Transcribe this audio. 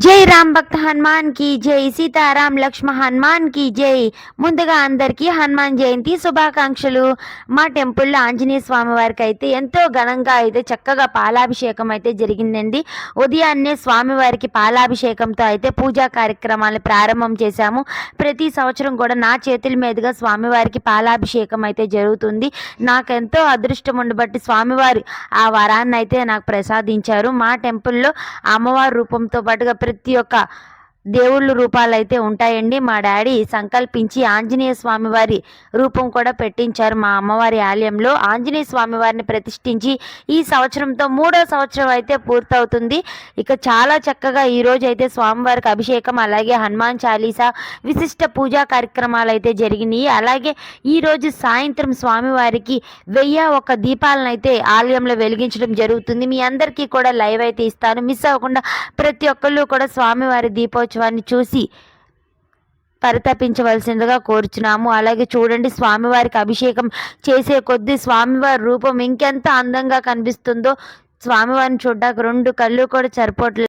జై రామ్ భక్త హనుమాన్ కి జై, సీతారాం లక్ష్మణ హనుమాన్ కి జై. ముందుగా అందరికీ హనుమాన్ జయంతి శుభాకాంక్షలు. మా టెంపుల్లో ఆంజనేయ స్వామి వారికి అయితే ఎంతో ఘనంగా అయితే చక్కగా పాలాభిషేకం అయితే జరిగిందండి. ఉదయాన్నే స్వామివారికి పాలాభిషేకంతో అయితే పూజా కార్యక్రమాలను ప్రారంభం చేశాము. ప్రతి సంవత్సరం కూడా నా చేతుల మీదుగా స్వామివారికి పాలాభిషేకం అయితే జరుగుతుంది. నాకెంతో అదృష్టం ఉండబట్టి స్వామివారు ఆ వరాన్ని అయితే నాకు ప్రసాదించారు. మా టెంపుల్లో అమ్మవారి రూపంతో పాటుగా ప్రతి ఒక్క దేవుళ్ళ రూపాలు అయితే ఉంటాయండి. మా డాడీ సంకల్పించి ఆంజనేయ స్వామి వారి రూపం కూడా పెట్టించారు. మా అమ్మవారి ఆలయంలో ఆంజనేయ స్వామి వారిని ప్రతిష్ఠించి ఈ సంవత్సరంతో 3వ సంవత్సరం అయితే పూర్తవుతుంది. ఇక చాలా చక్కగా ఈరోజు అయితే స్వామివారికి అభిషేకం, అలాగే హనుమాన్ చాలీసా విశిష్ట పూజా కార్యక్రమాలు అయితే జరిగినాయి. అలాగే ఈరోజు సాయంత్రం స్వామివారికి 1001 దీపాలను అయితే ఆలయంలో వెలిగించడం జరుగుతుంది. మీ అందరికీ కూడా లైవ్ అయితే ఇస్తాను, మిస్ అవ్వకుండా ప్రతి ఒక్కళ్ళు కూడా స్వామివారి దీపోత్సవాన్ని చూసి పరితపించవలసిందిగా కోరుచున్నాము. అలాగే చూడండి, స్వామివారికి అభిషేకం చేసే కొద్దీ స్వామివారి రూపం ఇంకెంత అందంగా కనిపిస్తుందో. స్వామివారిని చూడ్డానికి 2 కళ్ళు కూడా సరిపోవట్లేదు.